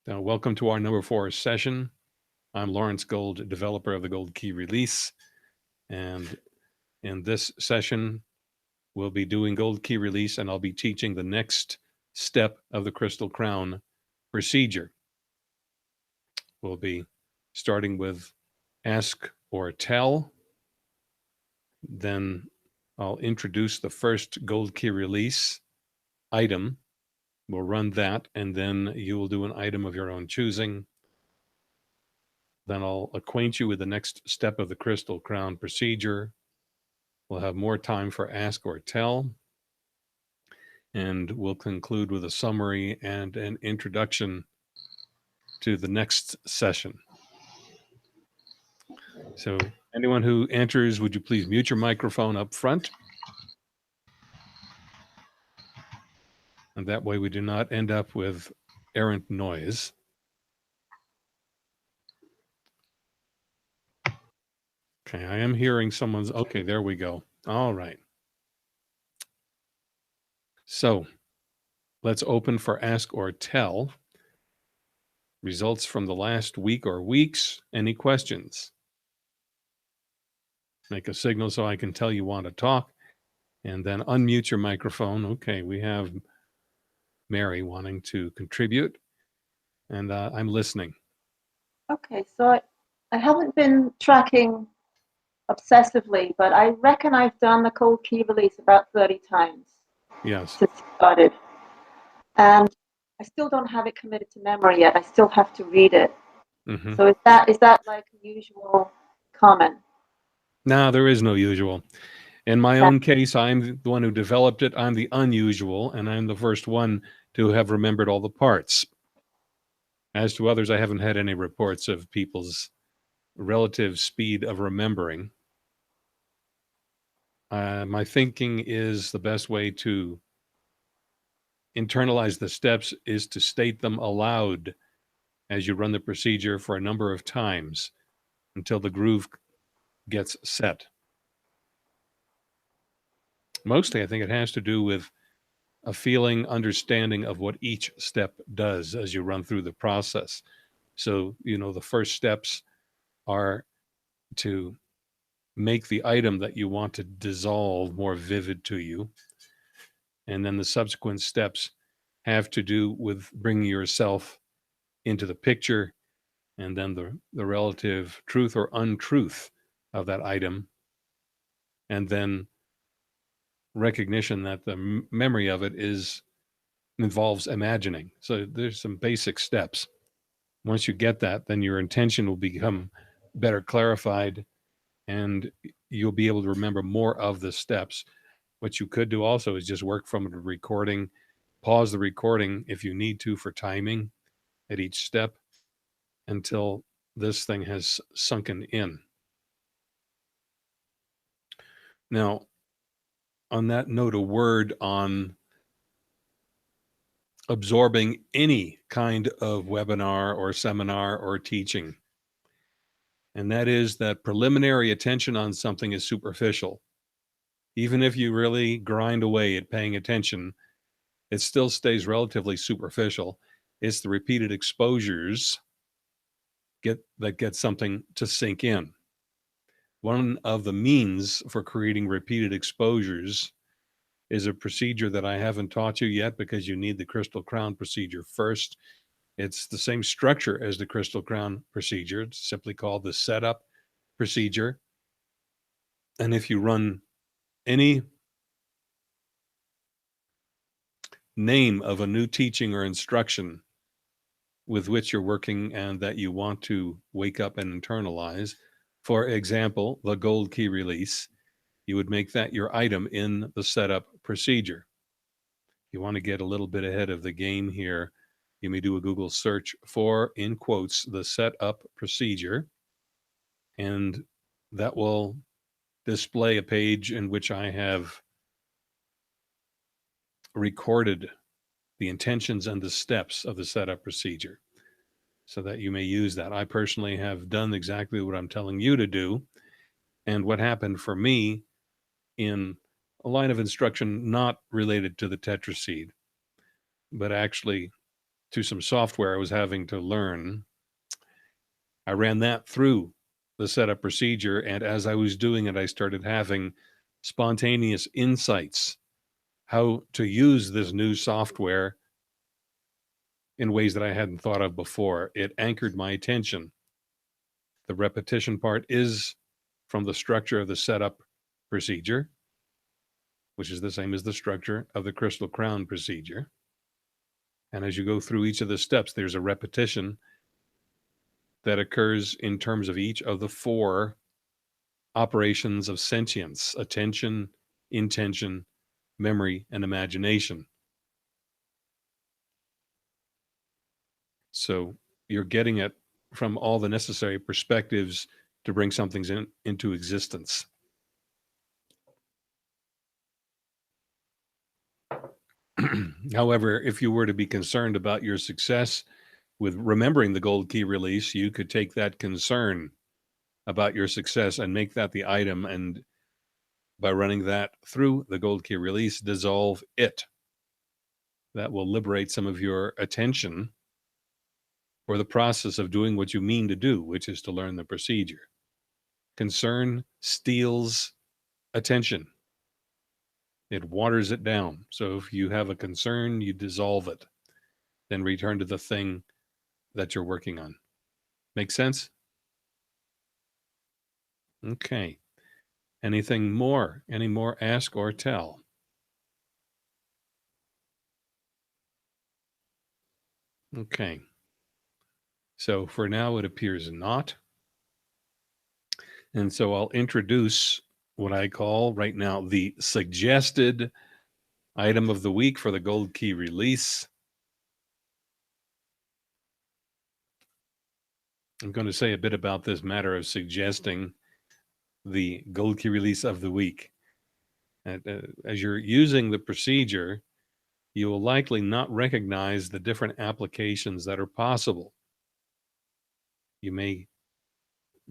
Welcome to our number 4 session. I'm Lawrence Gold, developer of the Gold Key release. And in this session, we'll be doing Gold Key release, and I'll be teaching the next step of the Crystal Crown procedure. We'll be starting with ask or tell. Then I'll introduce the first Gold Key release item. We'll run that, and then you will do an item of your own choosing. Then I'll acquaint you with the next step of the Crystal Crown procedure. We'll have more time for ask or tell. And we'll conclude with a summary and an introduction to the next session. So anyone who enters, would you please mute your microphone up front? And that way we do not end up with errant noise. Okay, I am hearing someone's, okay, there we go. All right. So let's open for ask or tell. Results from the last week or weeks. Any questions? Make a signal so I can tell you want to talk, and then unmute your microphone. Okay, we have Mary wanting to contribute, and I'm listening. Okay, so I haven't been tracking obsessively, but I reckon I've done the Cold Key release about 30 times. Yes. Since it started. And I still don't have it committed to memory yet. I still have to read it. Mm-hmm. So is that like a usual comment? No, there is no usual. In my own case, I'm the one who developed it. I'm the unusual, and I'm the first one to have remembered all the parts. As to others, I haven't had any reports of people's relative speed of remembering. My thinking is the best way to internalize the steps is to state them aloud as you run the procedure for a number of times until the groove gets set. Mostly, I think it has to do with a feeling, understanding of what each step does as you run through the process. So, the first steps are to make the item that you want to dissolve more vivid to you. And then the subsequent steps have to do with bringing yourself into the picture, and then the relative truth or untruth of that item, and then recognition that the memory of it involves imagining. So there's some basic steps. Once you get that, then your intention will become better clarified, and you'll be able to remember more of the steps. What you could do also is just work from the recording, pause the recording if you need to for timing at each step until this thing has sunken in. Now, on that note, a word on absorbing any kind of webinar or seminar or teaching. And that is that preliminary attention on something is superficial. Even if you really grind away at paying attention, it still stays relatively superficial. It's the repeated exposures that get something to sink in. One of the means for creating repeated exposures is a procedure that I haven't taught you yet because you need the Crystal Crown procedure first. It's the same structure as the Crystal Crown procedure. It's simply called the setup procedure. And if you run any name of a new teaching or instruction with which you're working and that you want to wake up and internalize, for example, the Gold Key release, you would make that your item in the setup procedure. You want to get a little bit ahead of the game here. You may do a Google search for, in quotes, the setup procedure, and that will display a page in which I have recorded the intentions and the steps of the setup procedure so that you may use that. I personally have done exactly what I'm telling you to do. And what happened for me in a line of instruction not related to the tetraseed, but actually to some software I was having to learn. I ran that through the setup procedure, and as I was doing it, I started having spontaneous insights how to use this new software in ways that I hadn't thought of before. It anchored my attention. The repetition part is from the structure of the setup procedure, which is the same as the structure of the crystal crown procedure. And as you go through each of the steps, there's a repetition that occurs in terms of each of the 4 operations of sentience: attention, intention, memory, and imagination. So you're getting it from all the necessary perspectives to bring something into existence. However, if you were to be concerned about your success with remembering the gold key release, you could take that concern about your success and make that the item, and by running that through the gold key release, dissolve it. That will liberate some of your attention for the process of doing what you mean to do, which is to learn the procedure. Concern steals attention. It waters it down. So if you have a concern, you dissolve it, then return to the thing that you're working on. Make sense? Okay. Anything more? Any more ask or tell? Okay. So for now, it appears not. And so I'll introduce what I call right now the suggested item of the week for the gold key release. I'm going to say a bit about this matter of suggesting the gold key release of the week. As you're using the procedure, you will likely not recognize the different applications that are possible. You may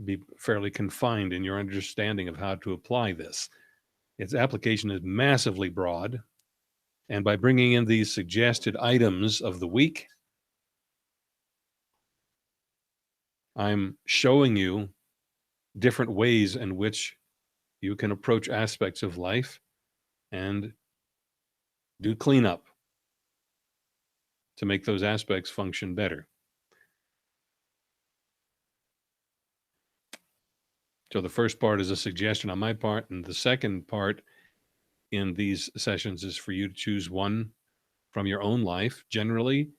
be fairly confined in your understanding of how to apply this. Its application is massively broad, and by bringing in these suggested items of the week, I'm showing you different ways in which you can approach aspects of life and do cleanup to make those aspects function better. So the first part is a suggestion on my part, and the second part in these sessions is for you to choose one from your own life. Generally,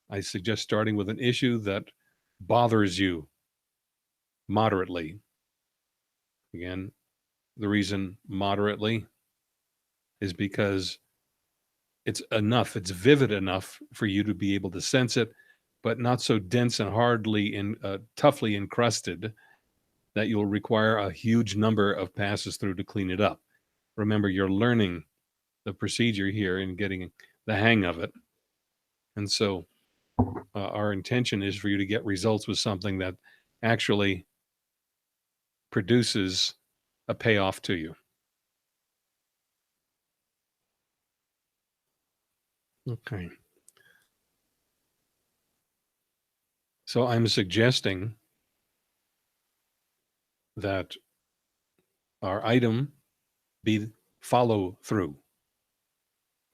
I suggest starting with an issue that bothers you moderately. Again, the reason moderately is because it's vivid enough for you to be able to sense it, but not so dense and toughly encrusted that you'll require a huge number of passes through to clean it up. Remember, you're learning the procedure here and getting the hang of it. And so our intention is for you to get results with something that actually produces a payoff to you. Okay. So I'm suggesting that our item be follow through.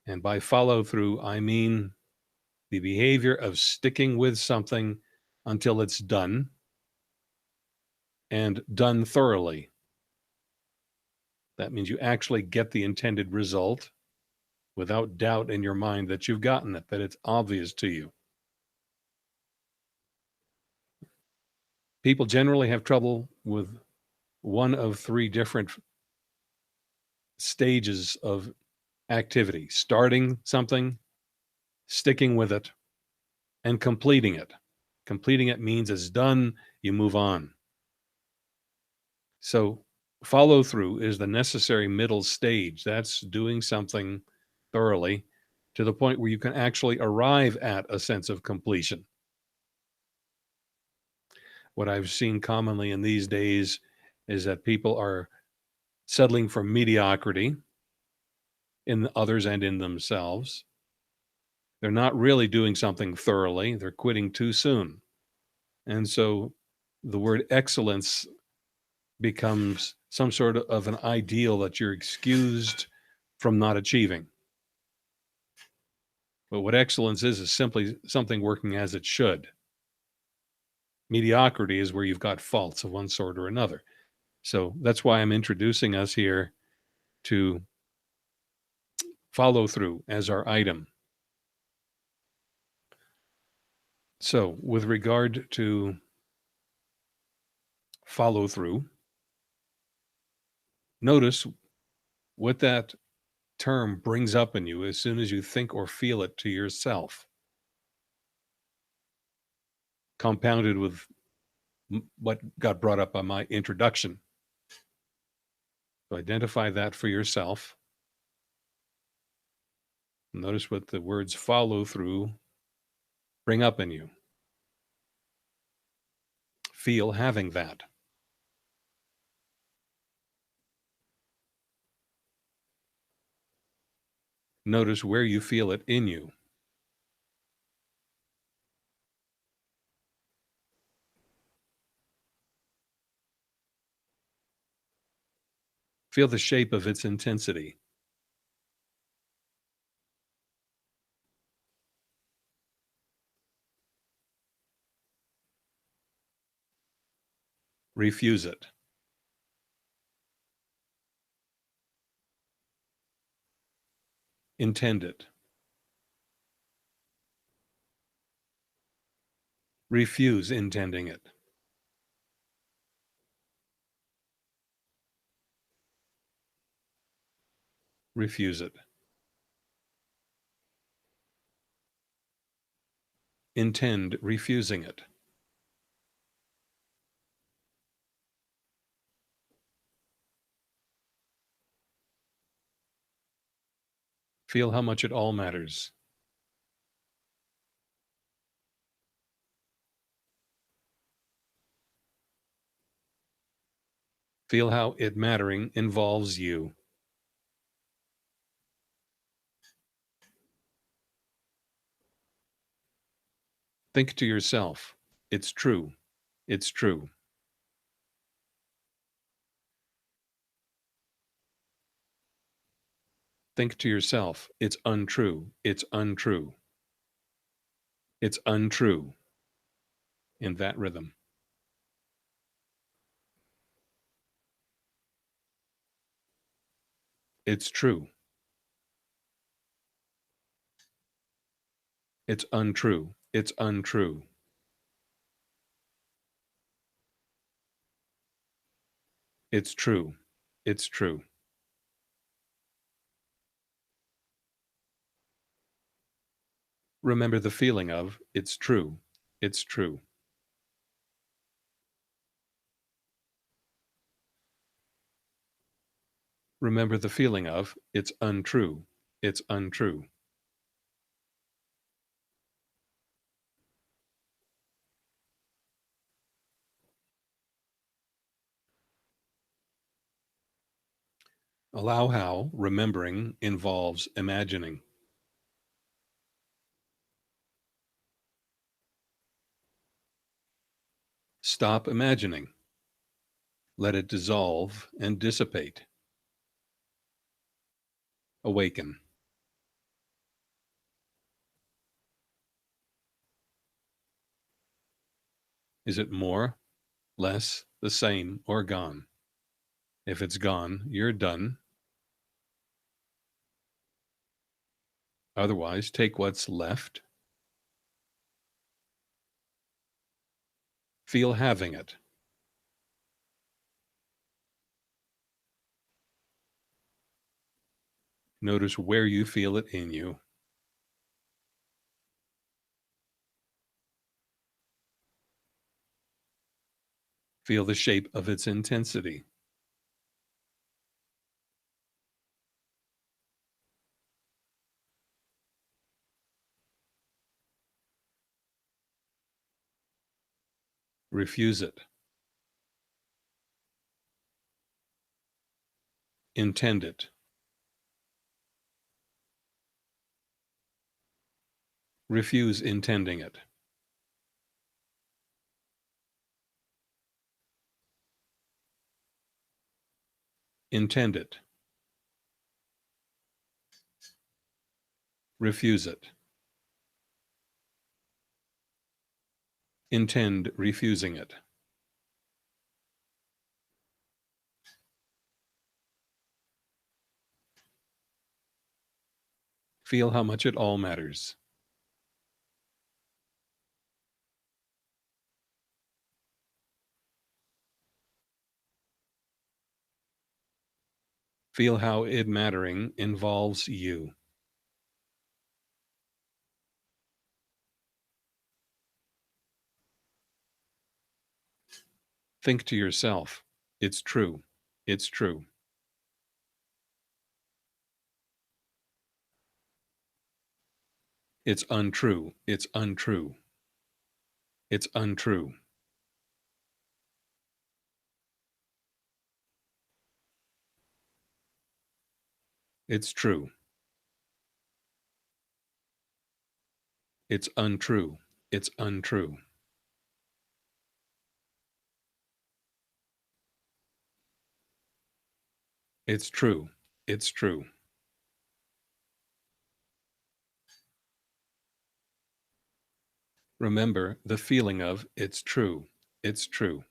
And by follow through, I mean the behavior of sticking with something until it's done, and done thoroughly. That means you actually get the intended result without doubt in your mind that you've gotten it, that it's obvious to you. People generally have trouble with one of 3 different stages of activity: starting something, sticking with it, and completing it. Completing it means it's done, you move on. So follow through is the necessary middle stage. That's doing something thoroughly to the point where you can actually arrive at a sense of completion. What I've seen commonly in these days is that people are settling for mediocrity in others and in themselves. They're not really doing something thoroughly. They're quitting too soon. And so the word excellence becomes some sort of an ideal that you're excused from not achieving. But what excellence is simply something working as it should. Mediocrity is where you've got faults of one sort or another. So that's why I'm introducing us here to follow through as our item. So, with regard to follow through, notice what that term brings up in you as soon as you think or feel it to yourself, compounded with what got brought up by my introduction. So, identify that for yourself. Notice what the words follow through bring up in you. Feel having that. Notice where you feel it in you. Feel the shape of its intensity. Refuse it. Intend it. Refuse intending it. Refuse it. Intend refusing it. Feel how much it all matters. Feel how it mattering involves you. Think to yourself, it's true. It's true. Think to yourself, it's untrue. It's untrue. It's untrue in that rhythm. It's true. It's untrue. It's untrue. It's true. It's true. Remember the feeling of, it's true. It's true. Remember the feeling of, it's untrue. It's untrue. Allow how remembering involves imagining. Stop imagining. Let it dissolve and dissipate. Awaken. Is it more, less, the same, or gone? If it's gone, you're done. Otherwise, take what's left. Feel having it. Notice where you feel it in you. Feel the shape of its intensity. Refuse it. Intend it. Refuse intending it. Intend it. Refuse it. Intend refusing it. Feel how much it all matters. Feel how it mattering involves you. Think to yourself, it's true, it's true. It's untrue, it's untrue. It's untrue. It's true. It's untrue. It's untrue. It's true. It's true. Remember the feeling of it's true. It's true.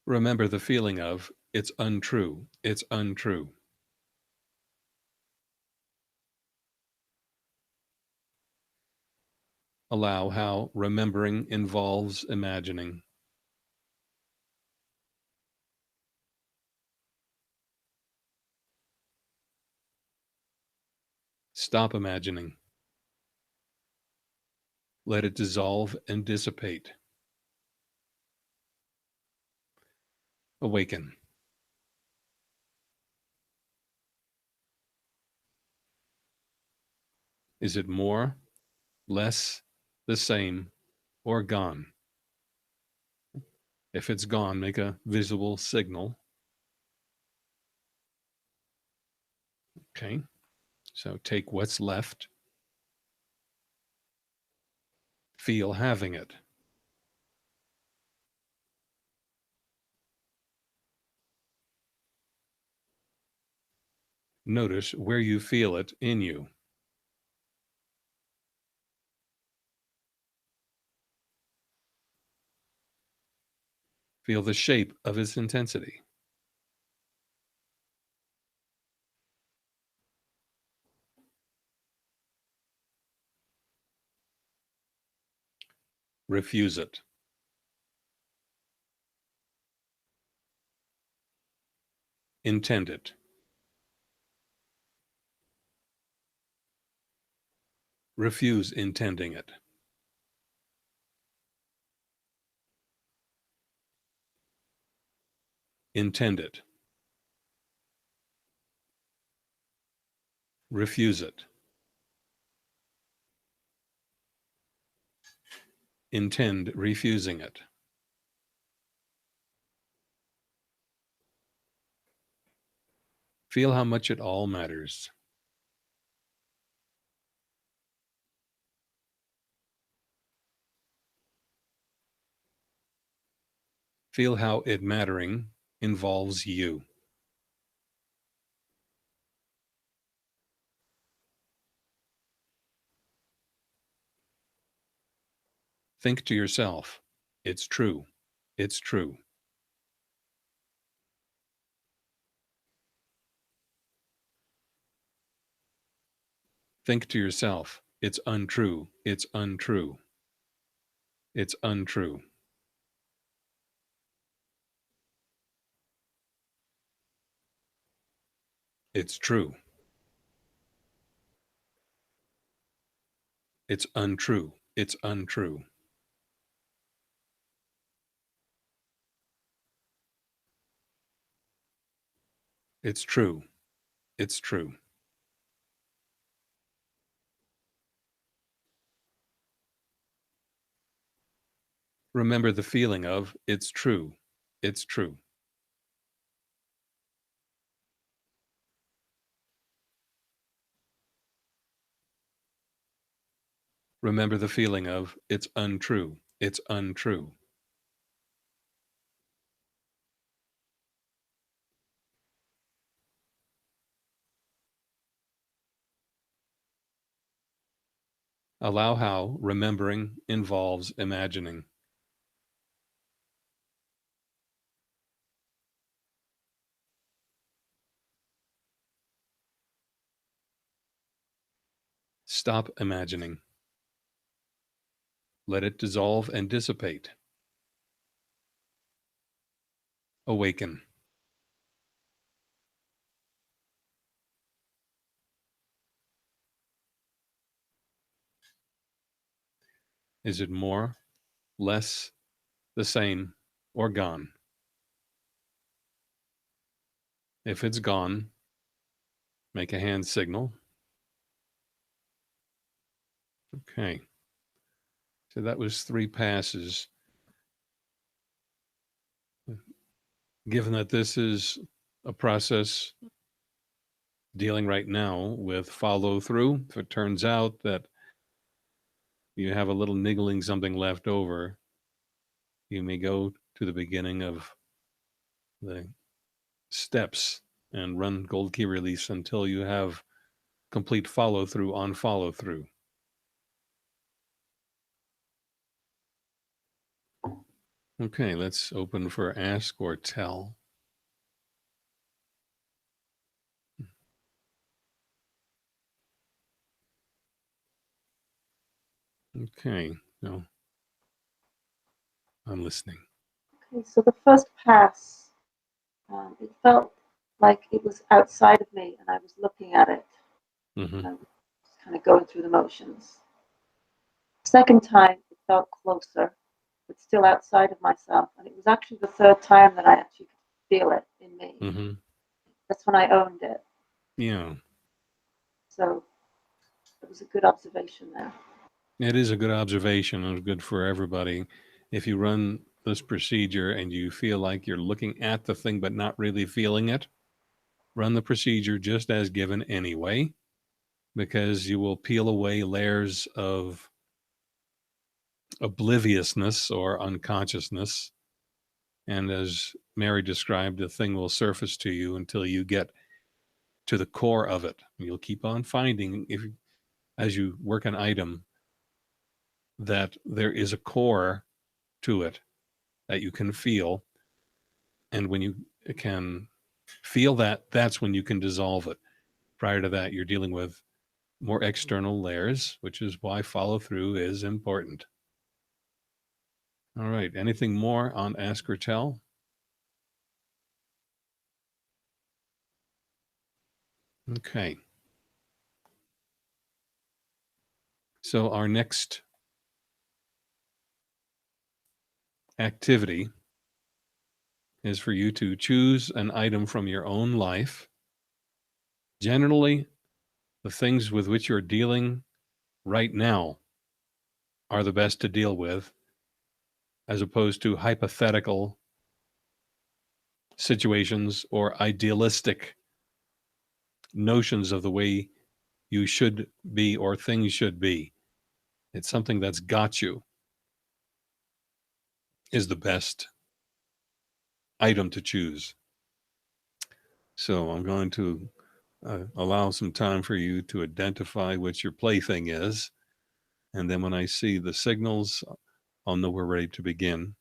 Remember the feeling of it's untrue. It's untrue. Allow how remembering involves imagining. Stop imagining. Let it dissolve and dissipate. Awaken. Is it more, less, the same, or gone? If it's gone, make a visual signal. Okay, so take what's left. Feel having it. Notice where you feel it in you. Feel the shape of its intensity. Refuse it. Intend it. Refuse intending it. Intend it. Refuse it. Intend refusing it. Feel how much it all matters. Feel how it mattering involves you. Think to yourself, it's true. It's true. Think to yourself, it's untrue. It's untrue. It's untrue. It's true. It's untrue. It's untrue. It's true. It's true. Remember the feeling of it's true. It's true. Remember the feeling of it's untrue. It's untrue. Allow how remembering involves imagining. Stop imagining. Let it dissolve and dissipate. Awaken. Is it more, less, the same, or gone? If it's gone, make a hand signal. Okay. So that was 3 passes. Given that this is a process dealing right now with follow through, if it turns out that you have a little niggling something left over, you may go to the beginning of the steps and run gold key release until you have complete follow through on follow through. Okay, let's open for ask or tell. Okay, no, I'm listening. Okay, so the first pass, it felt like it was outside of me and I was looking at it. Mm-hmm. Just kind of going through the motions. Second time, it felt closer, but still outside of myself. And it was actually the third time that I actually could feel it in me. Mm-hmm. That's when I owned it. Yeah, So it was a good observation there. it is a good observation and good for everybody. If you run this procedure and you feel like you're looking at the thing but not really feeling it, run the procedure just as given anyway, because you will peel away layers of obliviousness or unconsciousness. And as Mary described, the thing will surface to you until you get to the core of it. You'll keep on finding, if as you work an item, that there is a core to it that you can feel. And when you can feel that, that's when you can dissolve it. Prior to that, you're dealing with more external layers, which is why follow through is important. All right. Anything more on ask or tell? Okay. So our next activity is for you to choose an item from your own life. Generally, the things with which you're dealing right now are the best to deal with, as opposed to hypothetical situations or idealistic notions of the way you should be or things should be. It's something that's got you is the best item to choose. So I'm going to allow some time for you to identify what your plaything is. And then when I see the signals, I'll know we're ready to begin.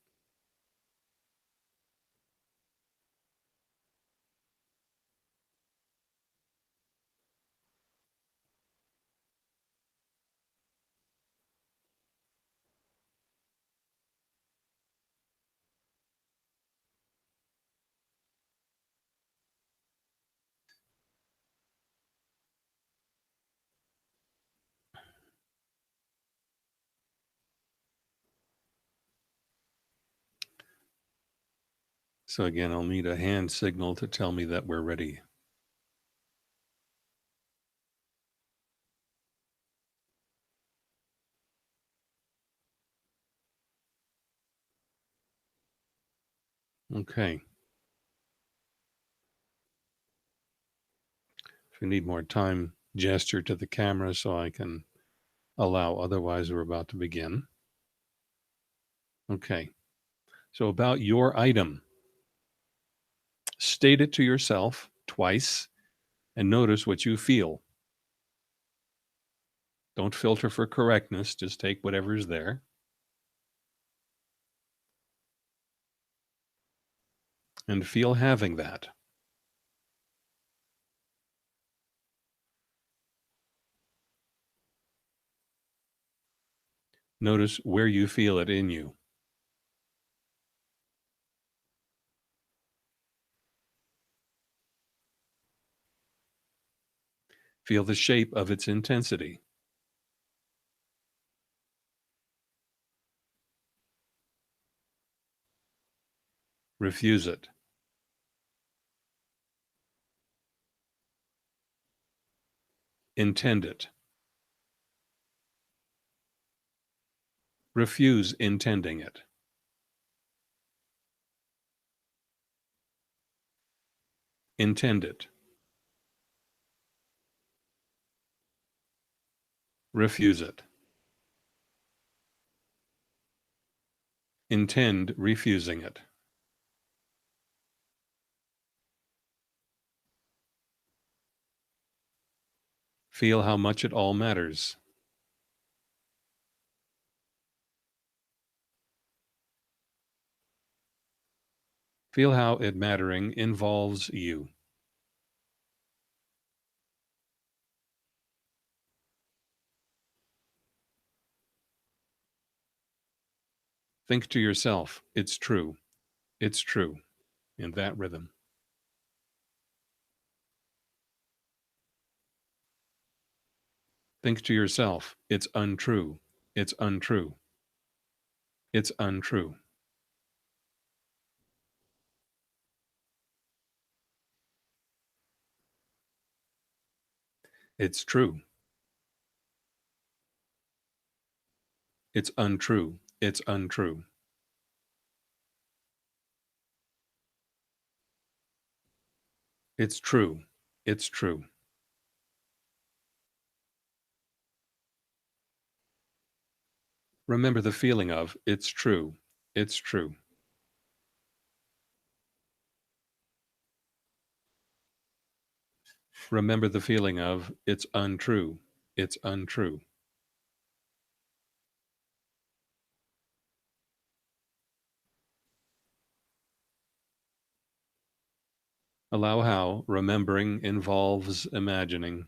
So again, I'll need a hand signal to tell me that we're ready. Okay. If you need more time, gesture to the camera so I can Allow, otherwise we're about to begin. Okay. So about your item, state it to yourself twice and notice what you feel. Don't filter for correctness, just take whatever's there. And feel having that. Notice where you feel it in you. Feel the shape of its intensity. Refuse it. Intend it. Refuse intending it. Intend it. Refuse it. Intend refusing it. Feel how much it all matters. Feel how it mattering involves you. Think to yourself, it's true, in that rhythm. Think to yourself, it's untrue, it's untrue, it's untrue. It's true. It's untrue. It's untrue. It's true. It's true. Remember the feeling of it's true. It's true. Remember the feeling of it's untrue. It's untrue. Allow how remembering involves imagining.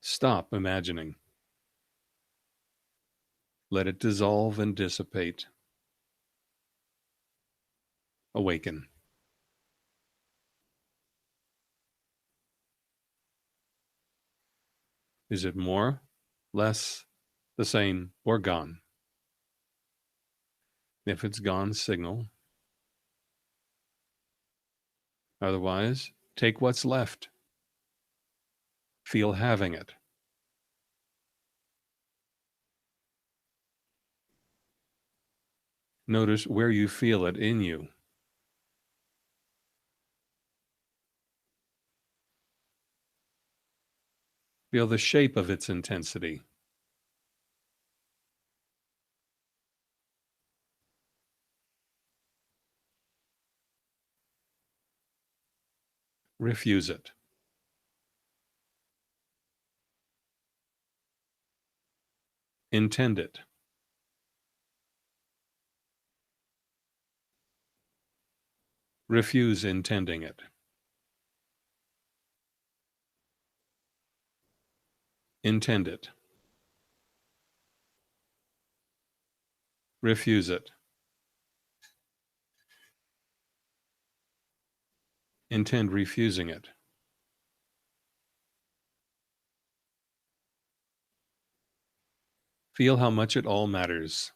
Stop imagining. Let it dissolve and dissipate. Awaken. Is it more, less, the same, or gone? If it's gone, signal. Otherwise, take what's left. Feel having it. Notice where you feel it in you. Feel the shape of its intensity. Refuse it. Intend it. Refuse intending it. Intend it. Refuse it. Intend refusing it. Feel how much it all matters.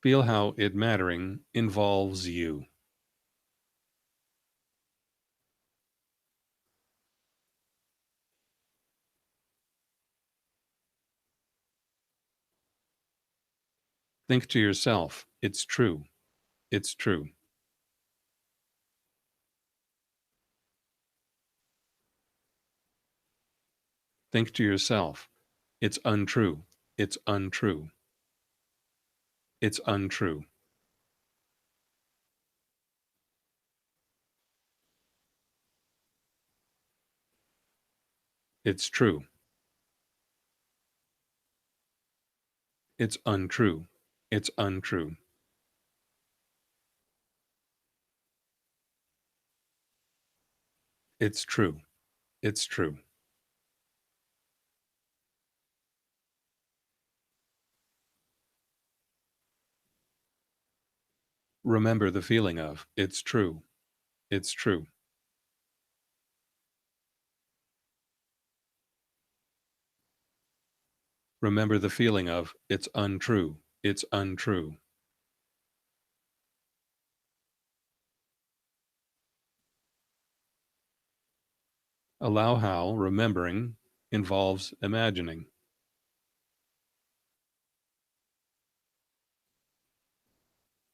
Feel how it mattering involves you. Think to yourself, it's true. It's true. Think to yourself, it's untrue. It's untrue. It's untrue. It's true. It's untrue. It's untrue. It's true. It's true. Remember the feeling of, it's true. It's true. Remember the feeling of, it's untrue. It's untrue. Allow how remembering involves imagining.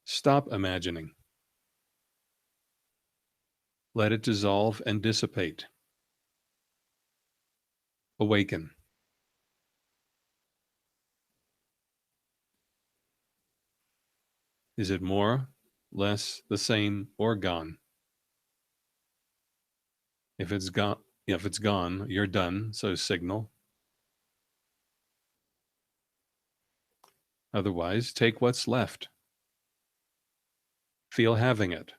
Stop imagining. Let it dissolve and dissipate. Awaken. Is it more, less, the same, or gone? If it's gone, you're done, so signal. Otherwise, take what's left. Feel having it.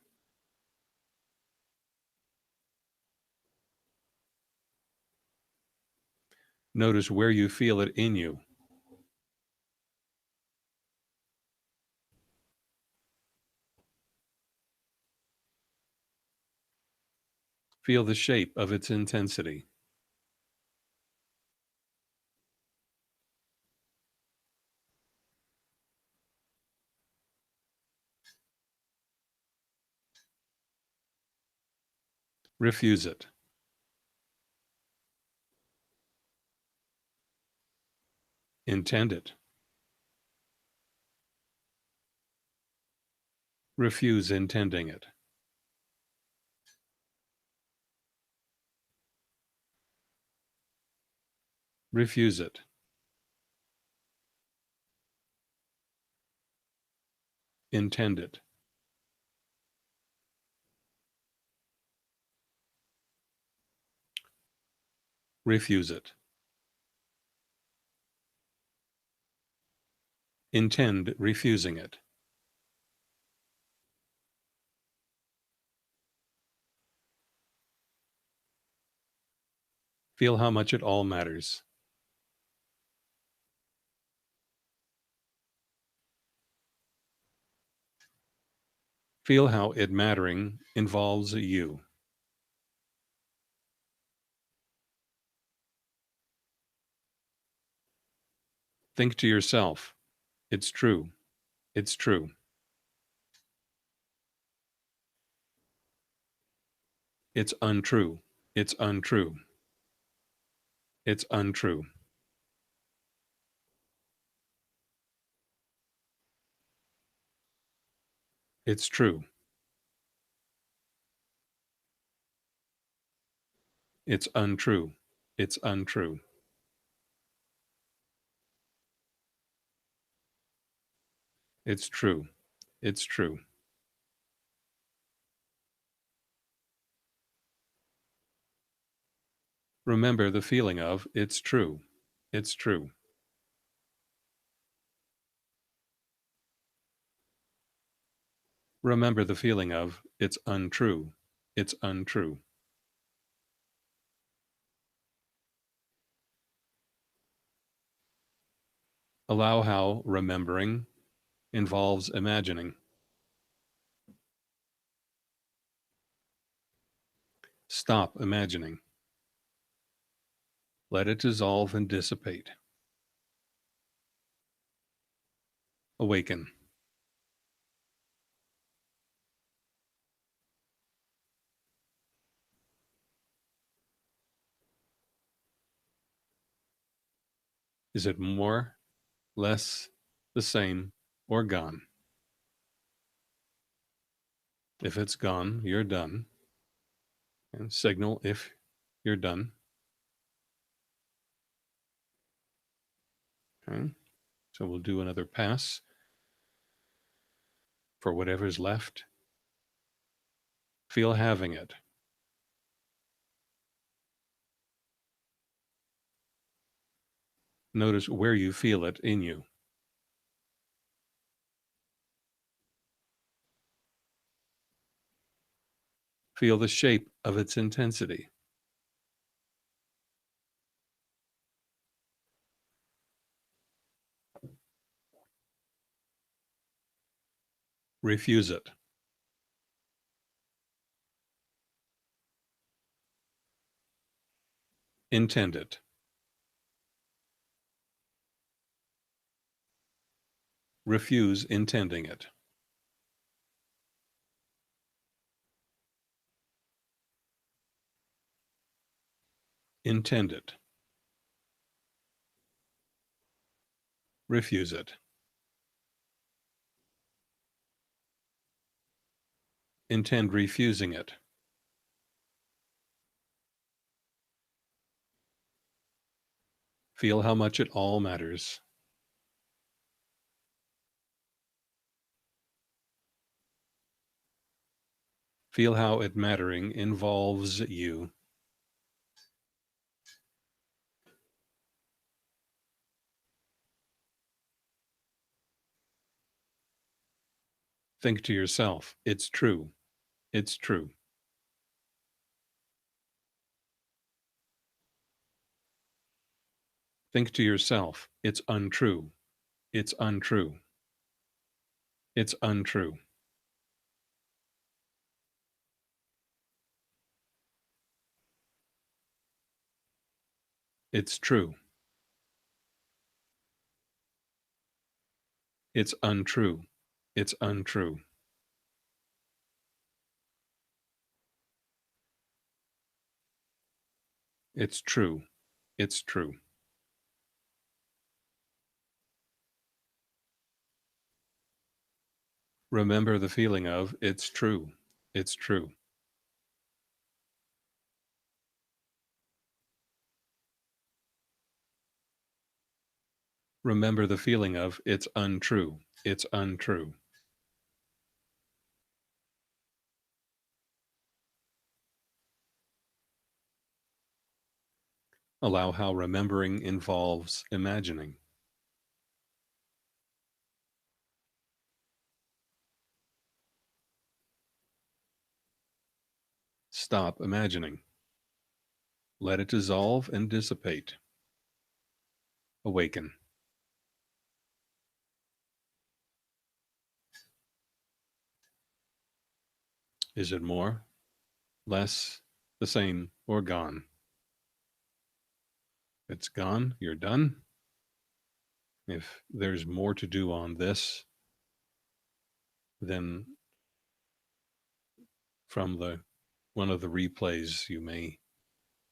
Notice where you feel it in you. Feel the shape of its intensity. Refuse it. Intend it. Refuse intending it. Refuse it. Intend it. Refuse it. Intend refusing it. Feel how much it all matters. Feel how it mattering involves you. Think to yourself, it's true. It's true. It's untrue. It's untrue. It's untrue. It's true. It's untrue. It's untrue. It's true. It's true. Remember the feeling of, it's true. It's true. Remember the feeling of, it's untrue. It's untrue. Allow how remembering involves imagining. Stop imagining. Let it dissolve and dissipate. Awaken. Is it more, less, the same, or gone. If it's gone, you're done. And signal if you're done. Okay. So we'll do another pass for whatever's left. Feel having it. Notice where you feel it in you. Feel the shape of its intensity. Refuse it. Intend it. Refuse intending it. Intend it. Refuse it. Intend refusing it. Feel how much it all matters. Feel how it mattering involves you. Think to yourself, it's true. It's true. Think to yourself, it's untrue. It's untrue. It's untrue. It's true. It's untrue. It's untrue. It's true. It's true. Remember the feeling of it's true. It's true. Remember the feeling of it's untrue. It's untrue. Allow how remembering involves imagining. Stop imagining. Let it dissolve and dissipate. Awaken. Is it more, less, the same, or gone? If it's gone, you're done. If there's more to do on this, then from one of the replays, you may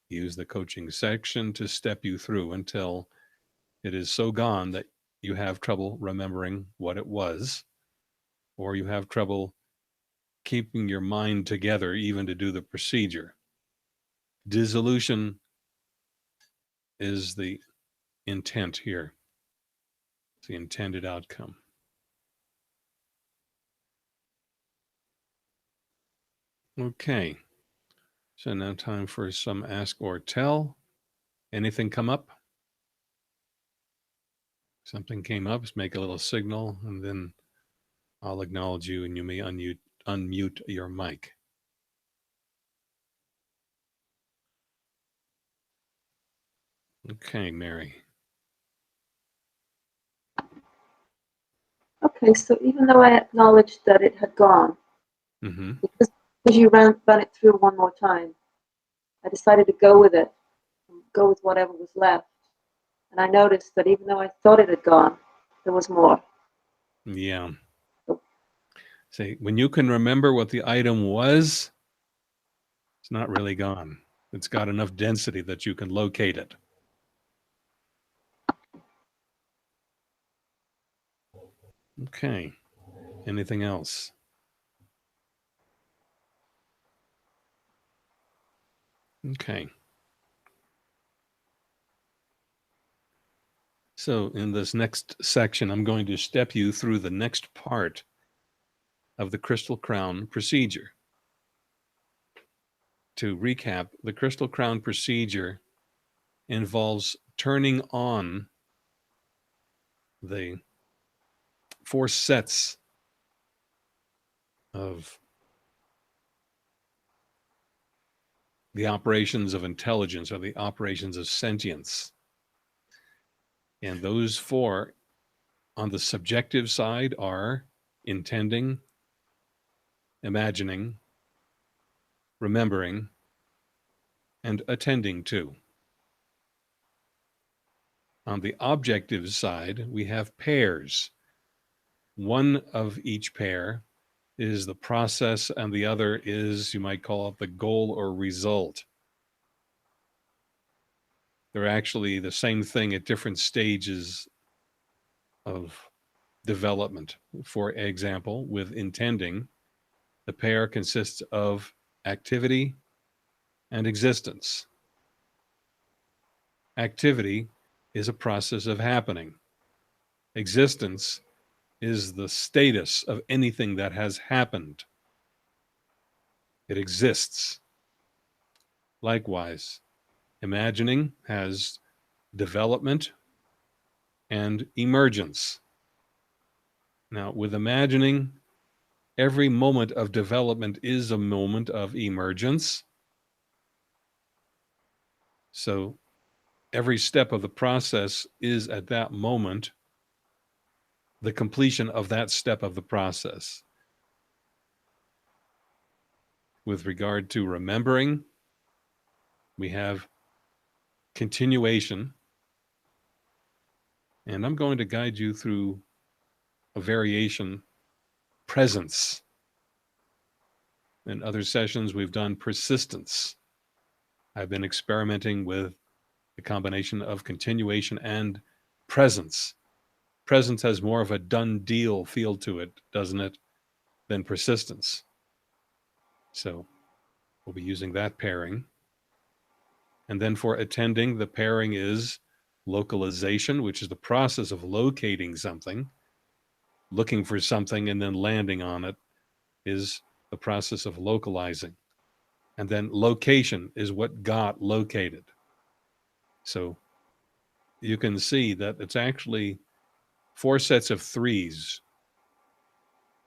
use the coaching section to step you through until it is so gone that you have trouble remembering what it was, or you have trouble keeping your mind together even to do the procedure. Dissolution is the intent here. It's the intended outcome. Okay. So now time for some ask or tell. Anything come up? Something came up, just make a little signal and then I'll acknowledge you and you may unmute your mic. Okay, Mary. Okay, so even though I acknowledged that it had gone, because you run it through one more time, I decided to go with it, go with whatever was left. And I noticed that even though I thought it had gone, there was more. Yeah. See, when you can remember what the item was, it's not really gone. It's got enough density that you can locate it. Okay. Anything else? Okay. So in this next section, I'm going to step you through the next part of the crystal crown procedure. To recap, the crystal crown procedure involves turning on the 4 sets of the operations of intelligence or the operations of sentience. And those 4 on the subjective side are intending, imagining, remembering, and attending to. On the objective side, we have pairs. One of each pair is the process, and the other is, you might call it, the goal or result. They're actually the same thing at different stages of development. For example, with intending, the pair consists of activity and existence. Activity is a process of happening. Existence is the status of anything that has happened. It exists. Likewise, imagining has development and emergence. Now, with imagining, every moment of development is a moment of emergence. So every step of the process is at that moment the completion of that step of the process. With regard to remembering, we have continuation. And I'm going to guide you through a variation, presence. In other sessions, we've done persistence. I've been experimenting with the combination of continuation and presence. Presence has more of a done deal feel to it, doesn't it, than persistence. So we'll be using that pairing. And then for attending, the pairing is localization, which is the process of locating something. Looking for something and then landing on it is the process of localizing. And then location is what got located. So you can see that it's actually 4 sets of 3s.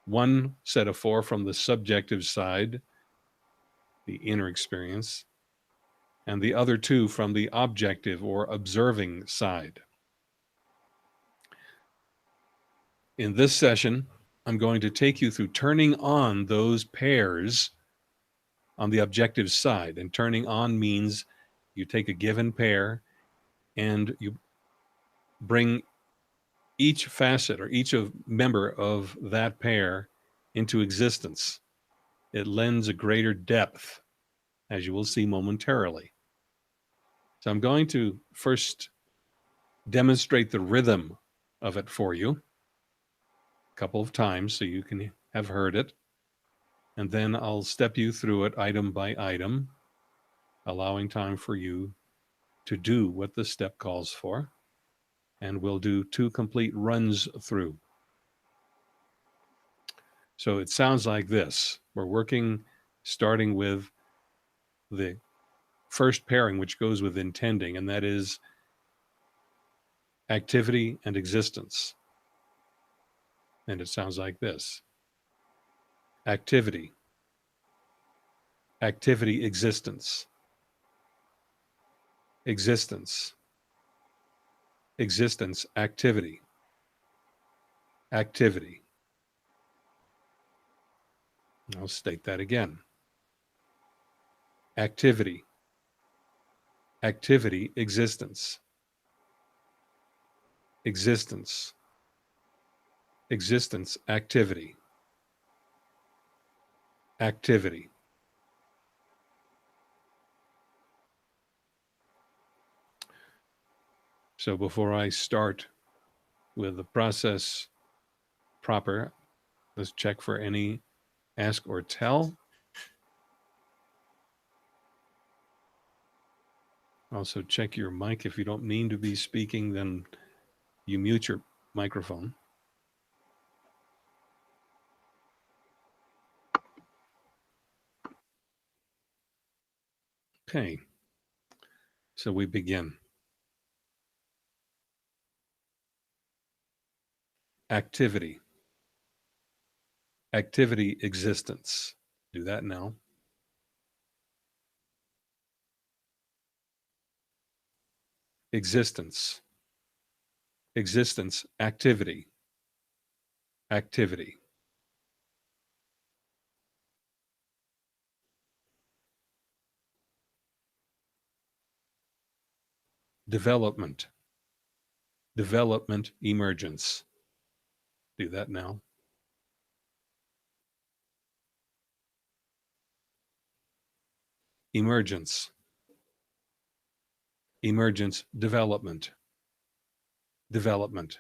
1 set of 4 from the subjective side, the inner experience, and the other 2 from the objective or observing side. In this session, I'm going to take you through turning on those pairs on the objective side. And turning on means you take a given pair and you bring each facet or each member of that pair into existence. It lends a greater depth, as you will see momentarily. So I'm going to first demonstrate the rhythm of it for you a couple of times so you can have heard it. And then I'll step you through it item by item, allowing time for you to do what the step calls for. And we'll do 2 complete runs through. So it sounds like this. We're working, starting with the first pairing, which goes with intending, and that is activity and existence. And it sounds like this. Activity, activity, existence, existence, existence, activity, activity. I'll state that again. Activity, activity, existence, existence, existence, activity, activity. So before I start with the process proper. Let's check for any ask or tell. Also check your mic. If you don't mean to be speaking, then you mute your microphone. Okay, so we begin. Activity. Activity, existence. Do that now. Existence. Existence, activity. Activity. Development. Development, emergence. Do that now. Emergence. Emergence, development. Development.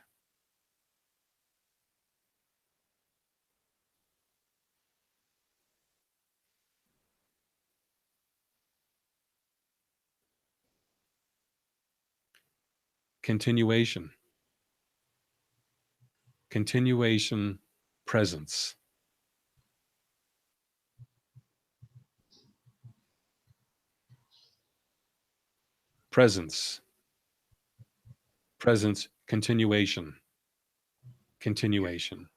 Continuation. Continuation, presence. Presence. Presence, continuation. Continuation.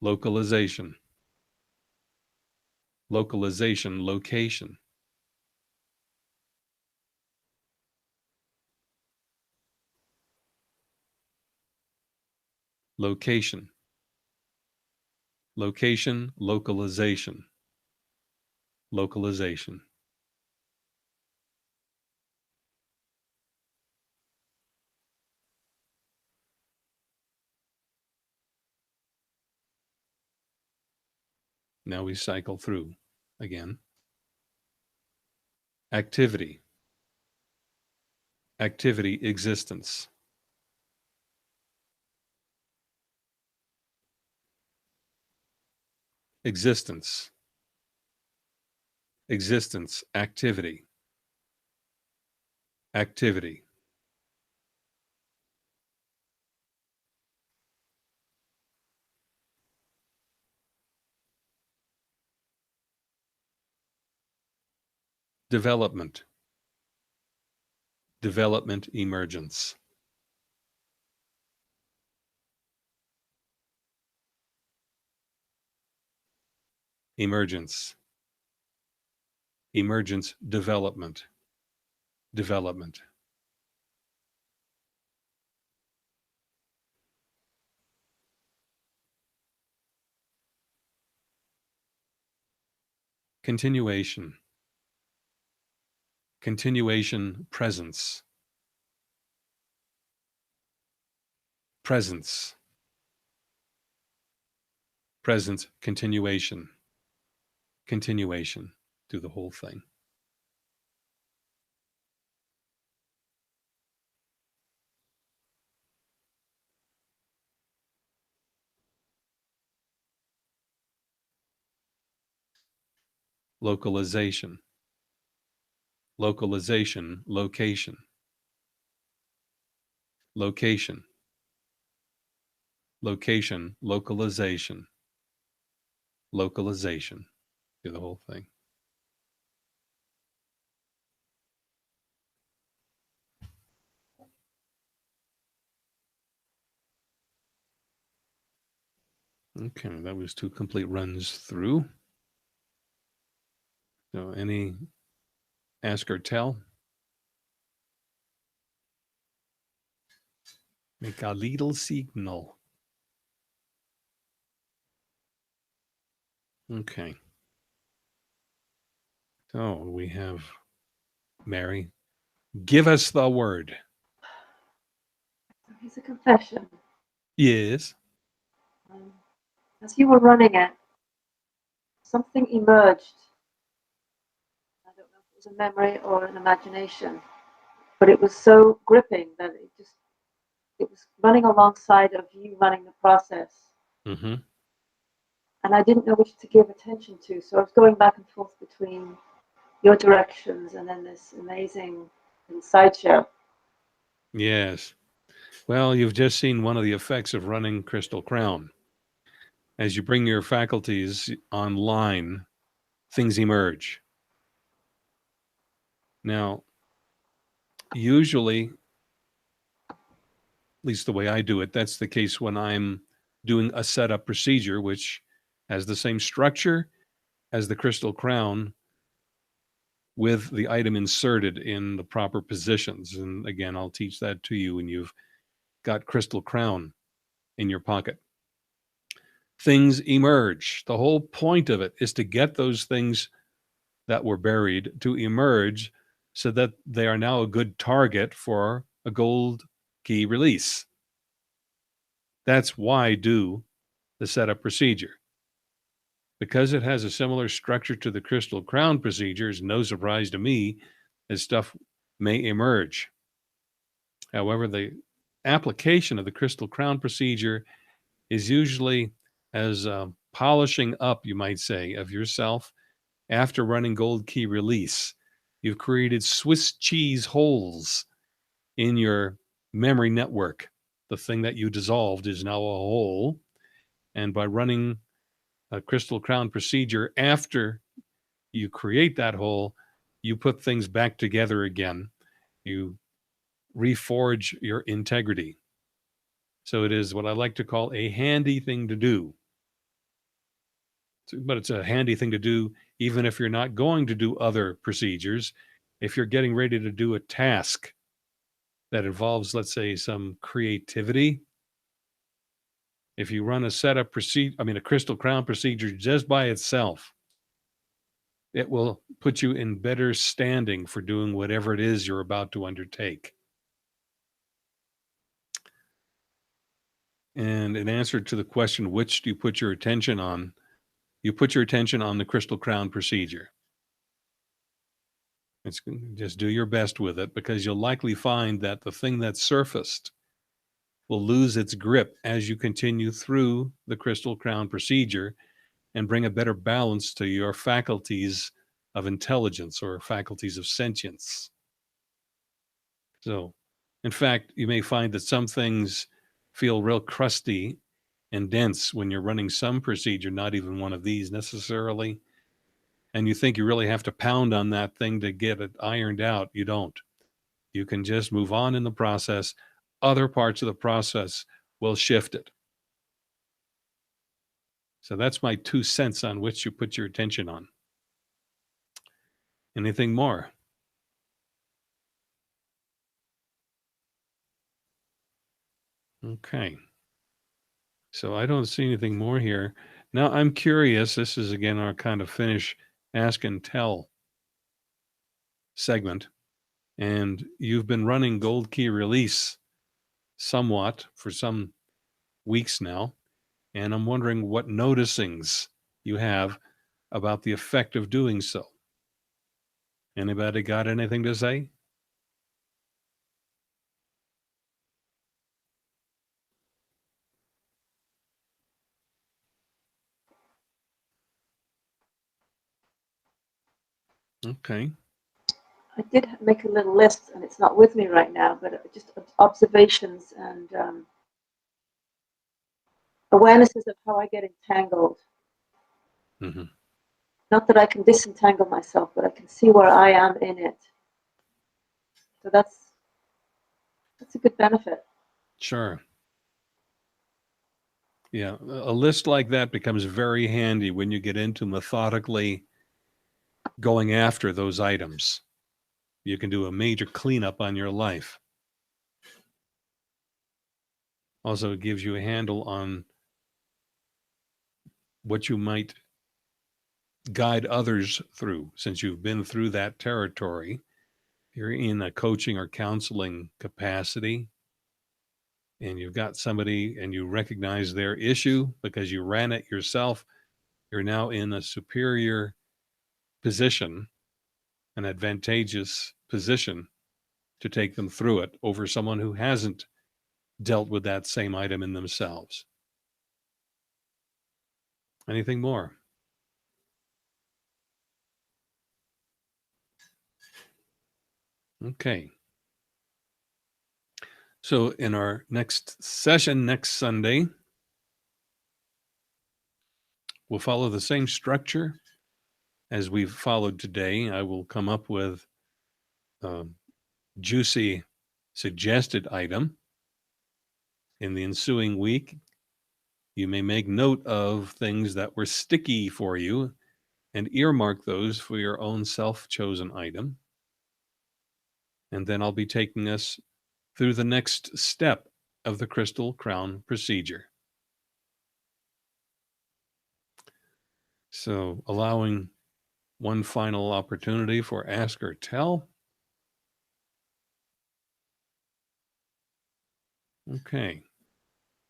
Localization. Localization, location. Location. Location, localization. Localization. Now we cycle through again. Activity. Activity, existence. Existence. Existence, activity. Activity. Development. Development, emergence. Emergence. Emergence, development. Development. Continuation. Continuation, presence. Presence. Presence, continuation. Continuation. Do the whole thing. Localization. Localization, location. Location. Location, localization. Localization. Do the whole thing. Okay, that was 2 complete runs through. So any ask or tell? Make a little signal. Okay. So we have Mary. Give us the word. So here's a confession. Yes. As you were running it, something emerged. I don't know if it was a memory or an imagination, but it was so gripping that it was running alongside of you running the process. Mm-hmm. And I didn't know which to give attention to. So I was going back and forth between your directions and then this amazing sideshow. Yes. Well, you've just seen one of the effects of running Crystal Crown. As you bring your faculties online, things emerge. Now, usually, at least the way I do it, that's the case when I'm doing a setup procedure, which has the same structure as the Crystal Crown with the item inserted in the proper positions. And again, I'll teach that to you when you've got Crystal Crown in your pocket. Things emerge. The whole point of it is to get those things that were buried to emerge so that they are now a good target for a gold key release. That's why do the setup procedure. Because it has a similar structure to the Crystal Crown procedure, it's no surprise to me that stuff may emerge. However, the application of the Crystal Crown procedure is usually as polishing up, you might say, of yourself after running gold key release. You've created Swiss cheese holes in your memory network. The thing that you dissolved is now a hole. And by running a Crystal Crown procedure after you create that hole, you put things back together again. You reforge your integrity. So it is what I like to call a handy thing to do. But it's a handy thing to do even if you're not going to do other procedures. If you're getting ready to do a task that involves, let's say, some creativity, if you run a setup procedure, a Crystal Crown procedure just by itself, it will put you in better standing for doing whatever it is you're about to undertake. And in answer to the question, which do you put your attention on? You put your attention on the Crystal Crown procedure. Just do your best with it, because you'll likely find that the thing that's surfaced will lose its grip as you continue through the Crystal Crown procedure and bring a better balance to your faculties of intelligence or faculties of sentience. So, in fact, you may find that some things feel real crusty and dense when you're running some procedure, not even one of these necessarily, and you think you really have to pound on that thing to get it ironed out. You don't. You can just move on in the process. Other parts of the process will shift it. So that's my 2 cents on which you put your attention on. Anything more? Okay. So I don't see anything more here. Now I'm curious. This is again our kind of finish ask and tell segment. And you've been running Gold Key Release somewhat for some weeks now. And I'm wondering what noticings you have about the effect of doing so. Anybody got anything to say? Okay. I did make a little list, and it's not with me right now, but just observations and awarenesses of how I get entangled. Mm-hmm. Not that I can disentangle myself, but I can see where I am in it. So that's a good benefit. Sure. Yeah, a list like that becomes very handy when you get into methodically going after those items. You can do a major cleanup on your life. Also, it gives you a handle on what you might guide others through, since you've been through that territory. You're in a coaching or counseling capacity. and you've got somebody and you recognize their issue because you ran it yourself, you're now in a superior position, an advantageous position to take them through it over someone who hasn't dealt with that same item in themselves. Anything more? Okay. So in our next session next Sunday, we'll follow the same structure as we've followed today. I will come up with a juicy suggested item. In the ensuing week, you may make note of things that were sticky for you and earmark those for your own self-chosen item. And then I'll be taking us through the next step of the crystal crown procedure. So allowing one final opportunity for ask or tell. Okay,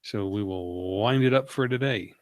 so we will wind it up for today.